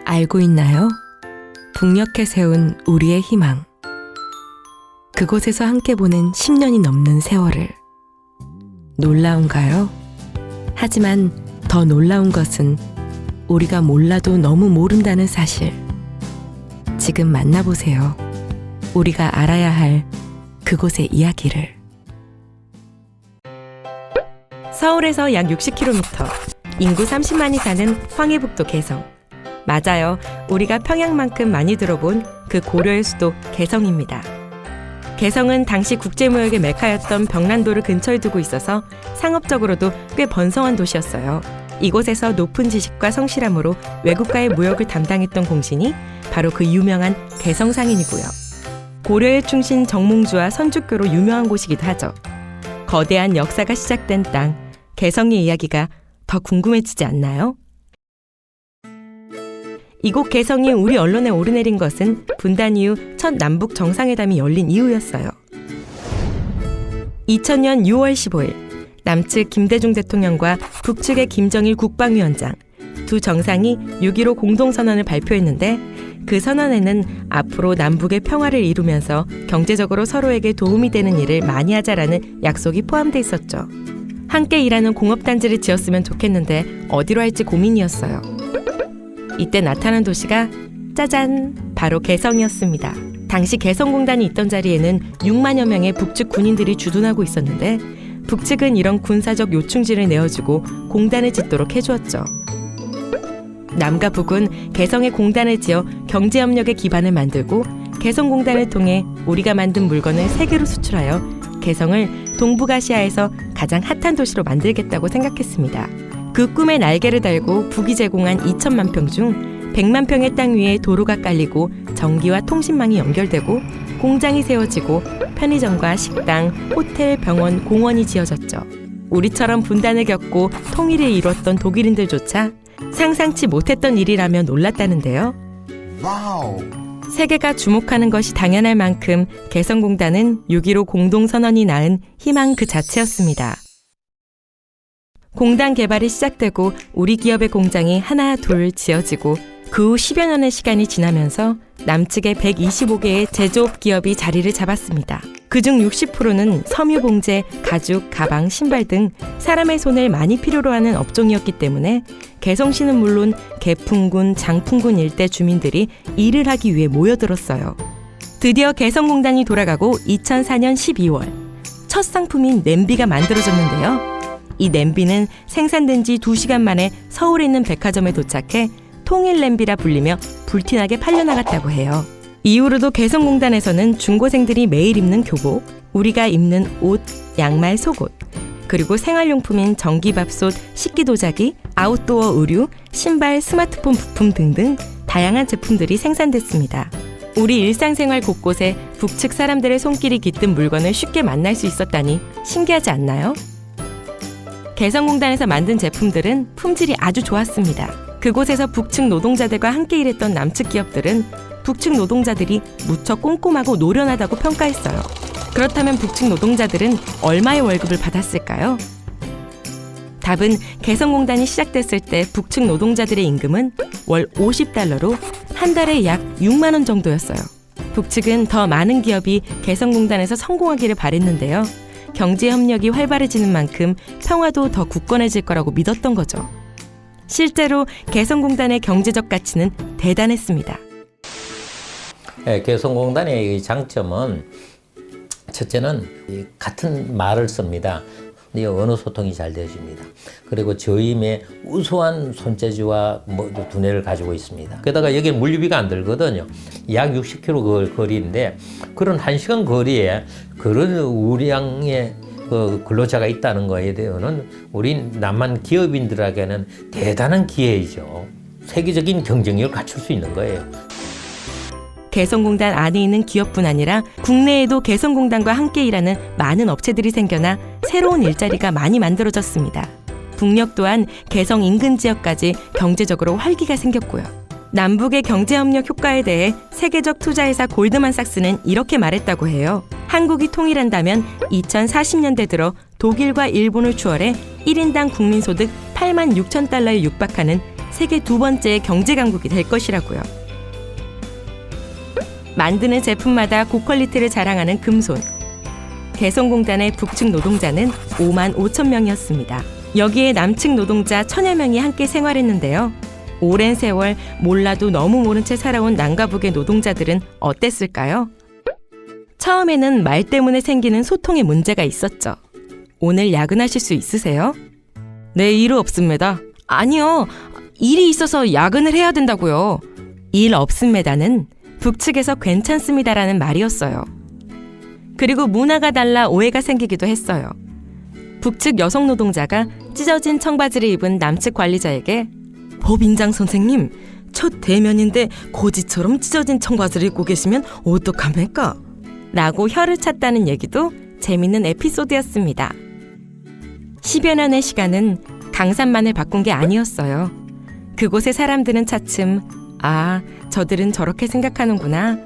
알고 있나요? 북녘에 세운 우리의 희망. 그곳에서 함께 보낸 10년이 넘는 세월을. 놀라운가요? 하지만 더 놀라운 것은 우리가 몰라도 너무 모른다는 사실. 지금 만나보세요. 우리가 알아야 할 그곳의 이야기를. 서울에서 약 60km, 인구 30만이 사는 황해북도 개성. 맞아요. 우리가 평양만큼 많이 들어본 그 고려의 수도 개성입니다. 개성은 당시 국제무역의 메카였던 벽난도를 근처에 두고 있어서 상업적으로도 꽤 번성한 도시였어요. 이곳에서 높은 지식과 성실함으로 외국과의 무역을 담당했던 공신이 바로 그 유명한 개성상인이고요. 고려의 충신 정몽주와 선주교로 유명한 곳이기도 하죠. 거대한 역사가 시작된 땅, 개성의 이야기가 더 궁금해지지 않나요? 이곳 개성이 우리 언론에 오르내린 것은 분단 이후 첫 남북 정상회담이 열린 이후였어요. 2000년 6월 15일 남측 김대중 대통령과 북측의 김정일 국방위원장 두 정상이 6.15 공동선언을 발표했는데 그 선언에는 앞으로 남북의 평화를 이루면서 경제적으로 서로에게 도움이 되는 일을 많이 하자라는 약속이 포함돼 있었죠. 함께 일하는 공업단지를 지었으면 좋겠는데 어디로 할지 고민이었어요. 이때 나타난 도시가 짜잔! 바로 개성이었습니다. 당시 개성공단이 있던 자리에는 6만여 명의 북측 군인들이 주둔하고 있었는데 북측은 이런 군사적 요충지를 내어주고 공단을 짓도록 해주었죠. 남과 북은 개성에 공단을 지어 경제협력의 기반을 만들고 개성공단을 통해 우리가 만든 물건을 세계로 수출하여 개성을 동북아시아에서 가장 핫한 도시로 만들겠다고 생각했습니다. 그 꿈에 날개를 달고 북이 제공한 2천만 평 중 100만 평의 땅 위에 도로가 깔리고 전기와 통신망이 연결되고 공장이 세워지고 편의점과 식당, 호텔, 병원, 공원이 지어졌죠. 우리처럼 분단을 겪고 통일을 이뤘던 독일인들조차 상상치 못했던 일이라며 놀랐다는데요. 와우. 세계가 주목하는 것이 당연할 만큼 개성공단은 6.15 공동선언이 낳은 희망 그 자체였습니다. 공단 개발이 시작되고 우리 기업의 공장이 하나 둘 지어지고 그 후 10여 년의 시간이 지나면서 남측의 125개의 제조업 기업이 자리를 잡았습니다. 그중 60%는 섬유 봉제, 가죽, 가방, 신발 등 사람의 손을 많이 필요로 하는 업종이었기 때문에 개성시는 물론 개풍군, 장풍군 일대 주민들이 일을 하기 위해 모여들었어요. 드디어 개성공단이 돌아가고 2004년 12월 첫 상품인 냄비가 만들어졌는데요. 이 냄비는 생산된 지 2시간 만에 서울에 있는 백화점에 도착해 통일 냄비라 불리며 불티나게 팔려나갔다고 해요. 이후로도 개성공단에서는 중고생들이 매일 입는 교복, 우리가 입는 옷, 양말, 속옷, 그리고 생활용품인 전기밥솥, 식기도자기, 아웃도어 의류, 신발, 스마트폰 부품 등등 다양한 제품들이 생산됐습니다. 우리 일상생활 곳곳에 북측 사람들의 손길이 깃든 물건을 쉽게 만날 수 있었다니 신기하지 않나요? 개성공단에서 만든 제품들은 품질이 아주 좋았습니다. 그곳에서 북측 노동자들과 함께 일했던 남측 기업들은 북측 노동자들이 무척 꼼꼼하고 노련하다고 평가했어요. 그렇다면 북측 노동자들은 얼마의 월급을 받았을까요? 답은 개성공단이 시작됐을 때 북측 노동자들의 임금은 월 50달러로 한 달에 약 6만 원 정도였어요. 북측은 더 많은 기업이 개성공단에서 성공하기를 바랬는데요. 경제협력이 활발해지는 만큼 평화도 더 굳건해질 거라고 믿었던 거죠. 실제로 개성공단의 경제적 가치는 대단했습니다. 네, 개성공단의 장점은 첫째는 같은 말을 씁니다. 언어 소통이 잘 되어집니다. 그리고 저임의 우수한 손재주와 두뇌를 가지고 있습니다. 게다가 여기는 물류비가 안 들거든요. 약 60km 거리인데 그런 1시간 거리에 그런 우량의 근로자가 있다는 거에 대해서는 우리 남한 기업인들에게는 대단한 기회이죠. 세계적인 경쟁력을 갖출 수 있는 거예요. 개성공단 안에 있는 기업뿐 아니라 국내에도 개성공단과 함께 일하는 많은 업체들이 생겨나 새로운 일자리가 많이 만들어졌습니다. 북녘 또한 개성 인근 지역까지 경제적으로 활기가 생겼고요. 남북의 경제협력 효과에 대해 세계적 투자회사 골드만삭스는 이렇게 말했다고 해요. 한국이 통일한다면 2040년대 들어 독일과 일본을 추월해 1인당 국민소득 8만 6천 달러에 육박하는 세계 두 번째 경제 강국이 될 것이라고요. 만드는 제품마다 고퀄리티를 자랑하는 금손. 개성공단의 북측 노동자는 5만 5천 명이었습니다. 여기에 남측 노동자 1,000여 명이 함께 생활했는데요. 오랜 세월 몰라도 너무 모른 채 살아온 남과 북의 노동자들은 어땠을까요? 처음에는 말 때문에 생기는 소통에 문제가 있었죠. 오늘 야근하실 수 있으세요? 네, 일 없습니다. 아니요, 일이 있어서 야근을 해야 된다고요. 일 없습니다는 북측에서 괜찮습니다라는 말이었어요. 그리고 문화가 달라 오해가 생기기도 했어요. 북측 여성 노동자가 찢어진 청바지를 입은 남측 관리자에게 법인장 선생님, 첫 대면인데 고지처럼 찢어진 청바지를 입고 계시면 어떡합니까? 라고 혀를 찼다는 얘기도 재밌는 에피소드였습니다. 10여 년의 시간은 강산만을 바꾼 게 아니었어요. 그곳의 사람들은 차츰 아, 저들은 저렇게 생각하는구나.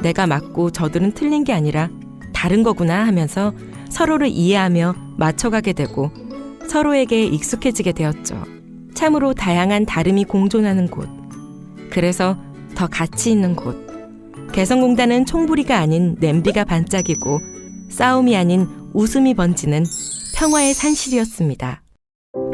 내가 맞고 저들은 틀린 게 아니라 다른 거구나 하면서 서로를 이해하며 맞춰가게 되고 서로에게 익숙해지게 되었죠. 참으로 다양한 다름이 공존하는 곳. 그래서 더 가치 있는 곳. 개성공단은 총부리가 아닌 냄비가 반짝이고 싸움이 아닌 웃음이 번지는 평화의 산실이었습니다.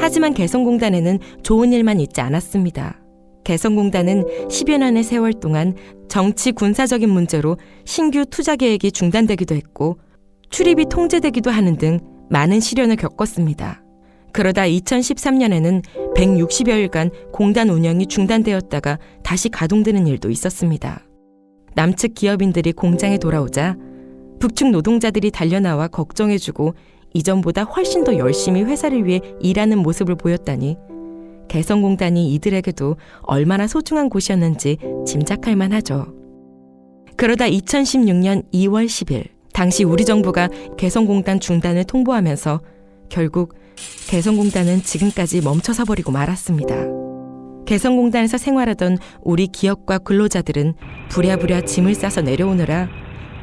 하지만 개성공단에는 좋은 일만 있지 않았습니다. 개성공단은 10여 년의 세월 동안 정치 군사적인 문제로 신규 투자 계획이 중단되기도 했고 출입이 통제되기도 하는 등 많은 시련을 겪었습니다. 그러다 2013년에는 160여일간 공단 운영이 중단되었다가 다시 가동되는 일도 있었습니다. 남측 기업인들이 공장에 돌아오자 북측 노동자들이 달려나와 걱정해주고 이전보다 훨씬 더 열심히 회사를 위해 일하는 모습을 보였다니 개성공단이 이들에게도 얼마나 소중한 곳이었는지 짐작할 만하죠. 그러다 2016년 2월 10일 당시 우리 정부가 개성공단 중단을 통보하면서 결국 개성공단은 지금까지 멈춰서 버리고 말았습니다. 개성공단에서 생활하던 우리 기업과 근로자들은 부랴부랴 짐을 싸서 내려오느라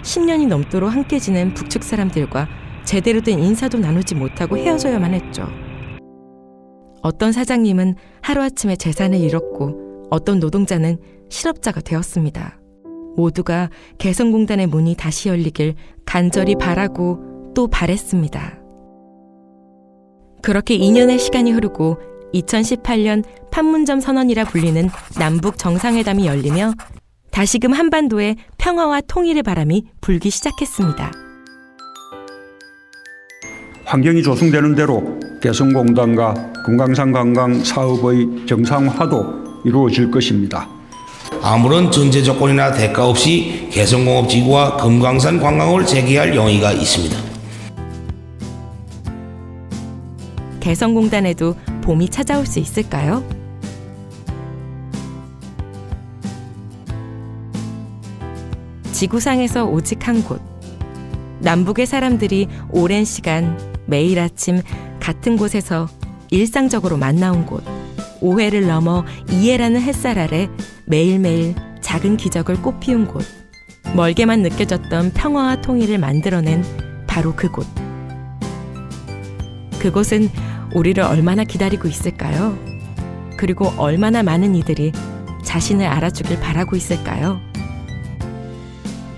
10년이 넘도록 함께 지낸 북측 사람들과 제대로 된 인사도 나누지 못하고 헤어져야만 했죠. 어떤 사장님은 하루아침에 재산을 잃었고 어떤 노동자는 실업자가 되었습니다. 모두가 개성공단의 문이 다시 열리길 간절히 바라고 또 바랬습니다. 그렇게 2년의 시간이 흐르고 2018년 판문점 선언이라 불리는 남북 정상회담이 열리며 다시금 한반도에 평화와 통일의 바람이 불기 시작했습니다. 환경이 조성되는 대로 개성공단과 금강산 관광 사업의 정상화도 이루어질 것입니다. 아무런 전제 조건이나 대가 없이 개성공업지구와 금강산 관광을 재개할 용의가 있습니다. 개성공단에도 봄이 찾아올 수 있을까요? 지구상에서 오직 한 곳. 남북의 사람들이 오랜 시간 매일 아침 같은 곳에서 일상적으로 만나온 곳. 오해를 넘어 이해라는 햇살 아래 매일매일 작은 기적을 꽃피운 곳. 멀게만 느껴졌던 평화와 통일을 만들어낸 바로 그곳. 그곳은 우리를 얼마나 기다리고 있을까요? 그리고 얼마나 많은 이들이 자신을 알아주길 바라고 있을까요?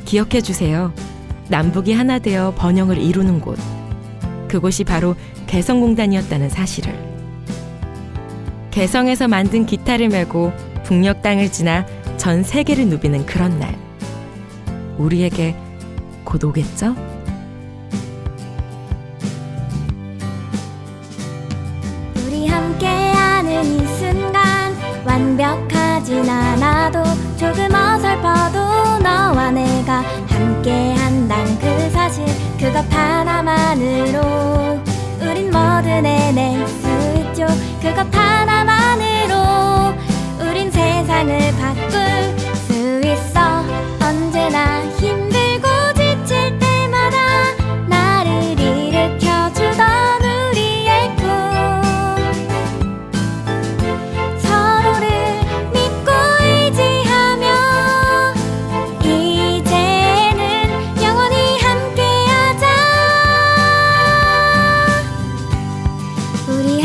기억해 주세요. 남북이 하나 되어 번영을 이루는 곳. 그곳이 바로 개성공단이었다는 사실을. 개성에서 만든 기타를 메고 북녘 땅을 지나 전 세계를 누비는 그런 날. 우리에게 곧 오겠죠? 우리 함께하는 이 순간 완벽하진 않아도 조금 어설퍼도 너와 내가 함께한단 그 사실 그것 하나만으로 우린 뭐든 해낼 수 있죠. 그것 하나만으로 우린 세상을 바꿀 수 있어. 언제나 힘들고 지칠 때마다 나를 일으켜주던 우리의 꿈 서로를 믿고 의지하며 이제는 영원히 함께하자. 우리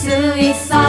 수 있어